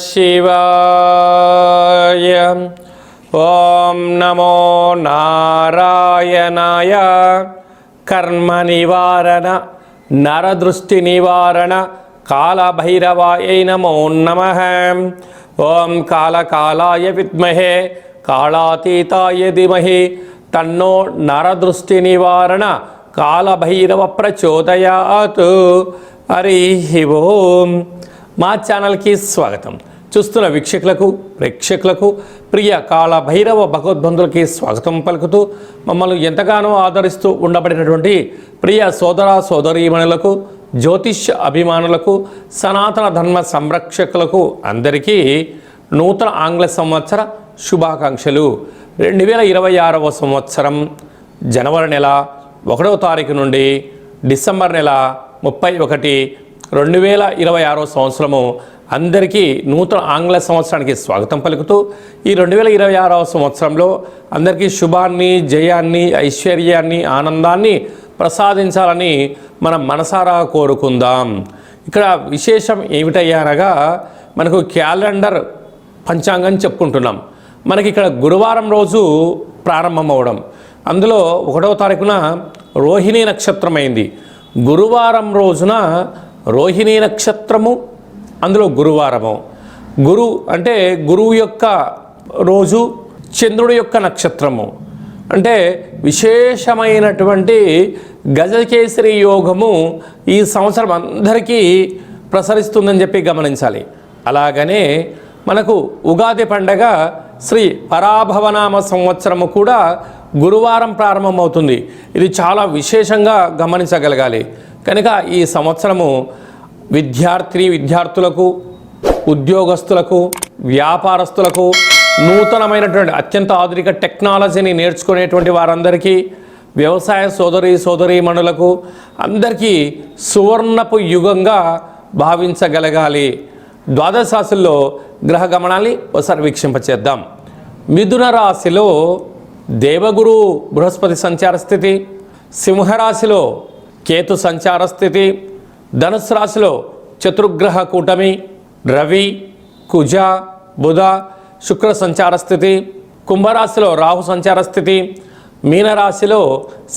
శివాయ. ఓం నమో నారాయణాయ. కర్మ నివారణ నరదృష్టి నివారణ కాళభైరవాయ నమో నమః. ఓం కాళకాలాయ విద్మహే కాళాతీతాయ ధీమహి తన్నో నరదృష్టి నివారణ కాళభైరవ ప్రచోదయాత్. హరి ఓం. మా ఛానల్కి స్వాగతం. చూస్తున్న వీక్షకులకు ప్రేక్షకులకు ప్రియ కాళభైరవ భగవద్బంధులకి స్వాగతం పలుకుతూ మమ్మల్ని ఎంతగానో ఆదరిస్తూ ఉండబడినటువంటి ప్రియ సోదర సోదరీమణులకు, జ్యోతిష్య అభిమానులకు, సనాతన ధర్మ సంరక్షకులకు అందరికీ నూతన ఆంగ్ల సంవత్సర శుభాకాంక్షలు. 2026వ సంవత్సరం జనవరి నెల 1వ తారీఖు నుండి డిసెంబర్ నెల 31, 2026వ సంవత్సరము అందరికీ నూతన ఆంగ్ల సంవత్సరానికి స్వాగతం పలుకుతూ ఈ 2026వ సంవత్సరంలో అందరికీ శుభాన్ని, జయాన్ని, ఐశ్వర్యాన్ని, ఆనందాన్ని ప్రసాదించాలని మనం మనసారా కోరుకుందాం. ఇక్కడ విశేషం ఏమిటయ్యానగా మనకు క్యాలెండర్ పంచాంగం చెప్పుకుంటున్నాం. మనకి ఇక్కడ గురువారం రోజు ప్రారంభమవడం, అందులో 1వ తారీఖున రోహిణీ నక్షత్రం అయింది. గురువారం రోజున రోహిణీ నక్షత్రము, అందులో గురువారము. గురు అంటే గురువు యొక్క రోజు, చంద్రుడి యొక్క నక్షత్రము. అంటే విశేషమైనటువంటి గజకేసరి యోగము ఈ సంవత్సరం అందరికీ ప్రసరిస్తుందని చెప్పి గమనించాలి. అలాగనే మనకు ఉగాది పండగ శ్రీ పరాభవనామ సంవత్సరము కూడా గురువారం ప్రారంభమవుతుంది. ఇది చాలా విశేషంగా గమనించగలగాలి. కనుక ఈ సంవత్సరము విద్యార్థులకు, ఉద్యోగస్తులకు, వ్యాపారస్తులకు, నూతనమైనటువంటి అత్యంత ఆధునిక టెక్నాలజీని నేర్చుకునేటువంటి వారందరికీ, వ్యవసాయ సోదరీమణులకు అందరికీ సువర్ణపు యుగంగా భావించగలగాలి. ద్వాదశ రాశుల్లో గ్రహ గమనాన్ని ఒకసారి వీక్షింపచేద్దాం. మిథున రాశిలో దేవగురు బృహస్పతి సంచార స్థితి, సింహరాశిలో కేతు సంచార స్థితి, ధనుసు రాశిలో చతుర్గ్రహ కూటమి రవి, కుజ, బుధ, శుక్ర సంచార స్థితి, కుంభరాశిలో రాహు సంచార స్థితి, మీనరాశిలో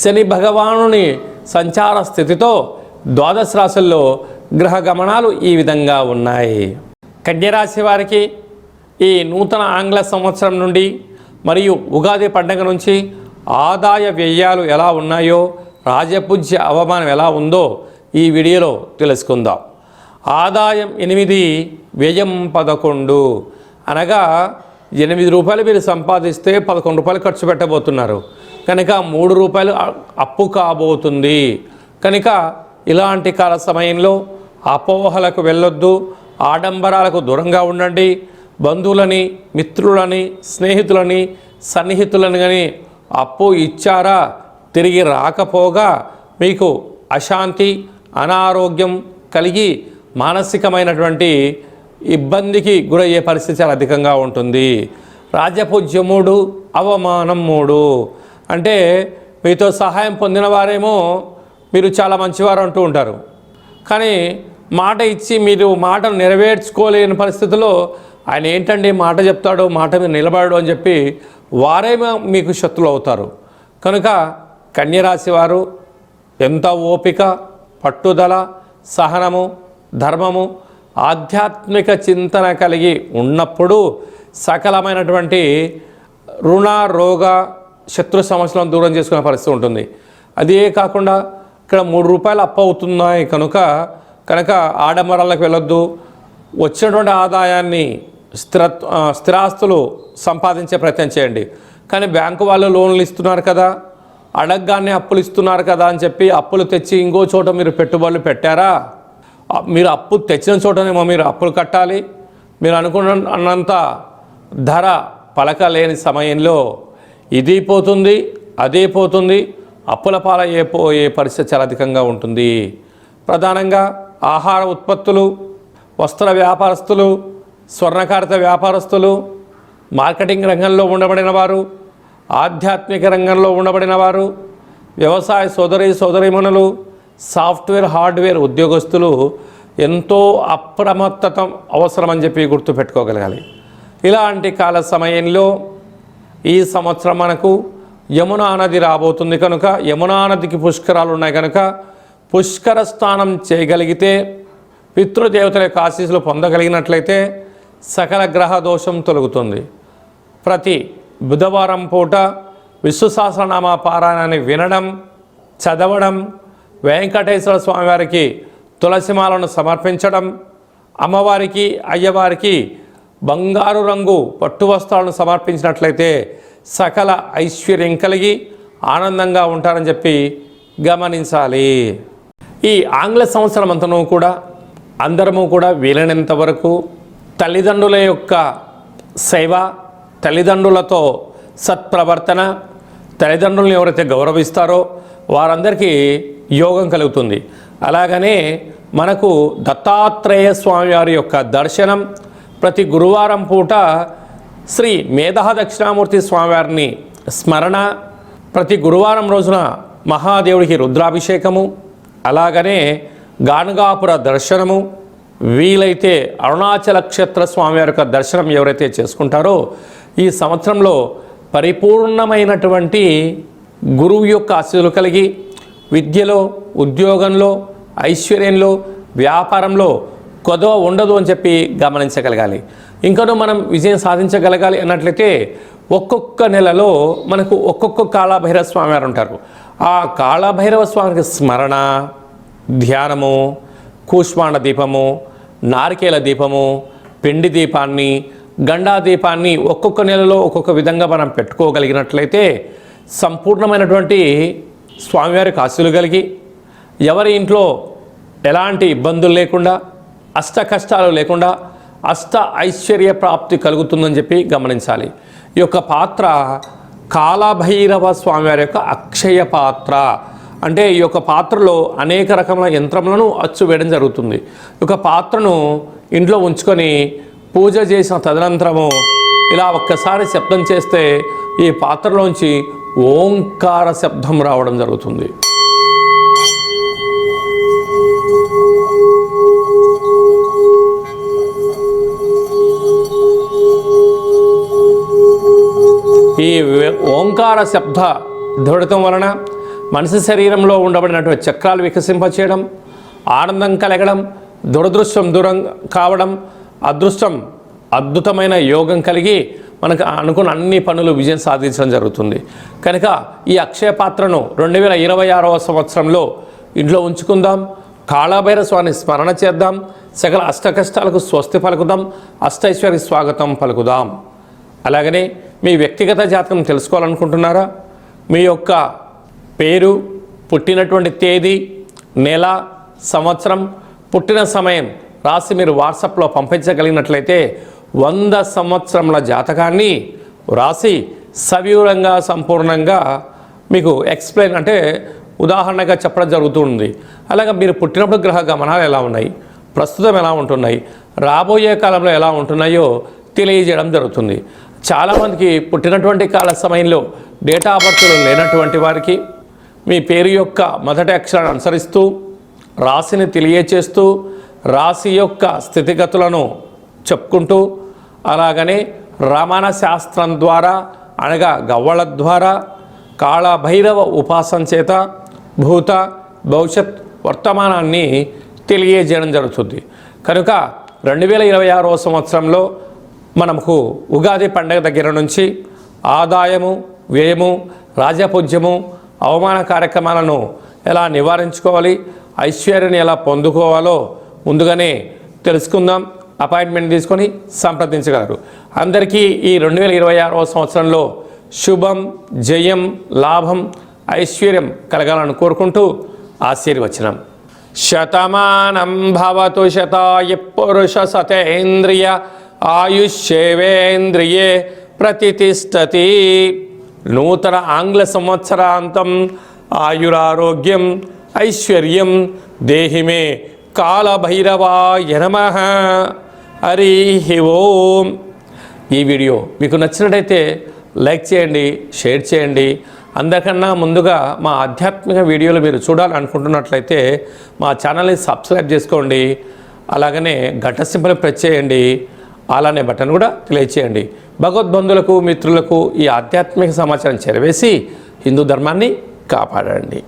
శని భగవానుని సంచార స్థితితో ద్వాదశ రాశుల్లో గ్రహ గమనాలు ఈ విధంగా ఉన్నాయి. కన్యరాశి వారికి ఈ నూతన ఆంగ్ల సంవత్సరం నుండి మరియు ఉగాది పండుగ నుంచి ఆదాయ వ్యయాలు ఎలా ఉన్నాయో, రాజపూజ్య అవమానం ఎలా ఉందో ఈ వీడియోలో తెలుసుకుందాం. ఆదాయం 8, వ్యయం 11. అనగా 8 రూపాయలు మీరు సంపాదిస్తే 11 రూపాయలు ఖర్చు పెట్టబోతున్నారు. కనుక 3 రూపాయలు అప్పు కాబోతుంది. కనుక ఇలాంటి కాల సమయంలో అపోహలకు వెళ్ళొద్దు, ఆడంబరాలకు దూరంగా ఉండండి. బంధువులని, మిత్రులని, స్నేహితులని, సన్నిహితులని కానీ అప్పు ఇచ్చారా తిరిగి రాకపోగా మీకు అశాంతి, అనారోగ్యం కలిగి మానసికమైనటువంటి ఇబ్బందికి గురయ్యే పరిస్థితి చాలా అధికంగా ఉంటుంది. రాజపూజ్యం 3, అవమానం 3. అంటే మీతో సహాయం పొందిన వారేమో మీరు చాలా మంచివారు అంటూ ఉంటారు, కానీ మాట ఇచ్చి మీరు మాటను నెరవేర్చుకోలేని పరిస్థితుల్లో ఆయన ఏంటండి మాట చెప్తాడు, మాట మీద నిలబడడు అని చెప్పి వారేమో మీకు శత్రులు అవుతారు. కనుక కన్యరాశి వారు ఎంత ఓపిక, పట్టుదల, సహనము, ధర్మము, ఆధ్యాత్మిక చింతన కలిగి ఉన్నప్పుడు సకలమైనటువంటి రుణ, రోగ, శత్రు సమస్యలను దూరం చేసుకునే పరిస్థితి ఉంటుంది. అదే కాకుండా ఇక్కడ 3 రూపాయలు అప్పు అవుతున్నాయి కనుక ఆడంబరాలకు వెళ్ళొద్దు. వచ్చినటువంటి ఆదాయాన్ని స్థిరాస్తులు సంపాదించే ప్రయత్నం చేయండి. కానీ బ్యాంకు వాళ్ళు లోన్లు ఇస్తున్నారు కదా, అడగగానే అప్పులు ఇస్తున్నారు కదా అని చెప్పి అప్పులు తెచ్చి ఇంకో చోట మీరు పెట్టుబడులు పెట్టారా? మీరు అప్పు తెచ్చిన చోటనేమో మీరు అప్పులు కట్టాలి. మీరు అనుకున్నంత ధర పలకలేని సమయంలో ఇది పోతుంది, అదే పోతుంది, అప్పుల పాలయ్యే పరిస్థితి చాలా అధికంగా ఉంటుంది. ప్రధానంగా ఆహార ఉత్పత్తులు, వస్త్ర వ్యాపారస్తులు, స్వర్ణకారిత వ్యాపారస్తులు, మార్కెటింగ్ రంగంలో ఉండబడిన వారు, ఆధ్యాత్మిక రంగంలో ఉండబడిన వారు, వ్యవసాయ సోదరీమణులు, సాఫ్ట్వేర్ హార్డ్వేర్ ఉద్యోగస్తులు ఎంతో అప్రమత్తత అవసరమని చెప్పి గుర్తుపెట్టుకోగలగాలి. ఇలాంటి కాల సమయంలో ఈ సంవత్సరం మనకు యమునా నది రాబోతుంది కనుక, యమునా నదికి పుష్కరాలు ఉన్నాయి కనుక పుష్కర స్నానం చేయగలిగితే, పితృదేవతల యొక్క ఆశీస్సులు పొందగలిగినట్లయితే సకల గ్రహ దోషం తొలగుతుంది. ప్రతి బుధవారం పూట విష్ణు సహస్రనామ పారాయణాన్ని వినడం, చదవడం, వెంకటేశ్వర స్వామివారికి తులసిమాలను సమర్పించడం, అమ్మవారికి అయ్యవారికి బంగారు రంగు పట్టు వస్త్రాలను సమర్పించినట్లయితే సకల ఐశ్వర్యం కలిగి ఆనందంగా ఉంటారని చెప్పి గమనించాలి. ఈ ఆంగ్ల సంవత్సరం అంతను కూడా అందరము కూడా వీలైనంత వరకు తల్లిదండ్రుల యొక్క సేవ, తల్లిదండ్రులతో సత్ప్రవర్తన, తల్లిదండ్రులను ఎవరైతే గౌరవిస్తారో వారందరికీ యోగం కలుగుతుంది. అలాగనే మనకు దత్తాత్రేయ స్వామి వారి యొక్క దర్శనం, ప్రతి గురువారం పూట శ్రీ మేధా దక్షిణామూర్తి స్వామివారిని స్మరణ, ప్రతి గురువారం రోజున మహాదేవుడికి రుద్రాభిషేకము, అలాగనే గాణగాపుర దర్శనము, వీలైతే అరుణాచల క్షేత్ర స్వామివారి యొక్క దర్శనం ఎవరైతే చేసుకుంటారో ఈ సంవత్సరంలో పరిపూర్ణమైనటువంటి గురువు యొక్క ఆశీస్సులు కలిగి విద్యలో, ఉద్యోగంలో, ఐశ్వర్యంలో, వ్యాపారంలో కొదవ ఉండదు అని చెప్పి గమనించగలగాలి. ఇంకనూ మనం విజయం సాధించగలగాలి అన్నట్లయితే ఒక్కొక్క నెలలో మనకు ఒక్కొక్క కాళభైరవ స్వామి వారు ఉంటారు. ఆ కాళభైరవ స్వామికి స్మరణ, ధ్యానము, కూష్మాండ దీపము, నారికేల దీపము, పిండి దీపాన్ని, గండా దీపాన్ని ఒక్కొక్క నెలలో ఒక్కొక్క విధంగా మనం పెట్టుకోగలిగినట్లయితే సంపూర్ణమైనటువంటి స్వామివారికి ఆశీస్సులు కలిగి ఎవరి ఇంట్లో ఎలాంటి ఇబ్బందులు లేకుండా, అష్ట కష్టాలు లేకుండా అష్ట ఐశ్వర్య ప్రాప్తి కలుగుతుందని చెప్పి గమనించాలి. ఈ యొక్క పాత్ర కాళభైరవ స్వామివారి యొక్క అక్షయ పాత్ర. అంటే ఈ యొక్క పాత్రలో అనేక రకముల యంత్రములను అచ్చు వేయడం జరుగుతుంది. ఈ యొక్క పాత్రను ఇంట్లో ఉంచుకొని పూజ చేసిన తదనంతరము ఇలా ఒక్కసారి శబ్దం చేస్తే ఈ పాత్రలోంచి ఓంకార శబ్దం రావడం జరుగుతుంది. ఈ ఓంకార శబ్ద ధ్వనితం వలన మనిషి శరీరంలో ఉండబడినటువంటి చక్రాలు వికసింపచేయడం, ఆనందం కలగడం, దురదృష్టం దూరం కావడం, అదృష్టం అద్భుతమైన యోగం కలిగి మనకు అనుకున్న అన్ని పనులు విజయం సాధించడం జరుగుతుంది. కనుక ఈ అక్షయ పాత్రను 2026వ సంవత్సరంలో ఇంట్లో ఉంచుకుందాం. కాళభైరవ స్వామిని స్మరణ చేద్దాం. సకల అష్ట కష్టాలకు స్వస్తి పలుకుదాం. అష్టైశ్వర్య స్వాగతం పలుకుదాం. అలాగనే మీ వ్యక్తిగత జాతకం తెలుసుకోవాలనుకుంటున్నారా? మీ యొక్క పేరు, పుట్టినటువంటి తేదీ, నెల, సంవత్సరం, పుట్టిన సమయం రాసి మీరు వాట్సాప్లో పంపించగలిగినట్లయితే 100 సంవత్సరముల జాతకాన్ని రాసి సవివరంగా సంపూర్ణంగా మీకు ఎక్స్ప్లెయిన్ అంటే ఉదాహరణగా చెప్పడం జరుగుతుంది. అలాగే మీరు పుట్టినప్పుడు గ్రహ గమనాలు ఎలా ఉన్నాయి, ప్రస్తుతం ఎలా ఉంటున్నాయి, రాబోయే కాలంలో ఎలా ఉంటున్నాయో తెలియజేయడం జరుగుతుంది. చాలామందికి పుట్టినటువంటి కాల సమయంలో డేటా ఆఫ్ బర్త్లు లేనటువంటి వారికి మీ పేరు యొక్క మొదటి అక్షరాన్ని అనుసరిస్తూ రాశిని తెలియచేస్తూ రాశి యొక్క స్థితిగతులను చెప్పుకుంటూ అలాగనే రమణ శాస్త్రం ద్వారా అనగా గవ్వల ద్వారా కాళభైరవ ఉపాసన చేత భూత భవిష్యత్ వర్తమానాన్ని తెలియజేయడం జరుగుతుంది. కనుక 2026వ సంవత్సరంలో మనకు ఉగాది పండుగ దగ్గర నుంచి ఆదాయము, వ్యయము, రాజపూజ్యము, అవమాన కార్యక్రమాలను ఎలా నివారించుకోవాలి, ఐశ్వర్యాన్ని ఎలా పొందుకోవాలో ముందుగానే తెలుసుకుందాం. అపాయింట్మెంట్ తీసుకొని సంప్రదించగలరు. అందరికీ ఈ 2026వ సంవత్సరంలో శుభం, జయం, లాభం, ఐశ్వర్యం కలగాలని కోరుకుంటూ ఆశీర్వచనం. శతమానం భవతు శతాయ పురుష సతేంద్రియ ఆయుష్యేవేంద్రియే ప్రతిష్టతి. నూతన ఆంగ్ల సంవత్సరాంతం ఆయురారోగ్యం ఐశ్వర్యం దేహిమే కాళభైరవాయ నమః. హరి ఓం. ఈ వీడియో మీకు నచ్చినట్టయితే లైక్ చేయండి, షేర్ చేయండి. అందరికన్నా ముందుగా మా ఆధ్యాత్మిక వీడియోలు మీరు చూడాలనుకుంటున్నట్లయితే మా ఛానల్ని సబ్స్క్రైబ్ చేసుకోండి. అలాగనే గంట సింబల్ ప్రెస్ చేయండి. అలానే బటన్ కూడా తెలియచేయండి. భగవద్బంధులకు మిత్రులకు ఈ ఆధ్యాత్మిక సమాచారం చేరవేసి హిందూ ధర్మాన్ని కాపాడండి.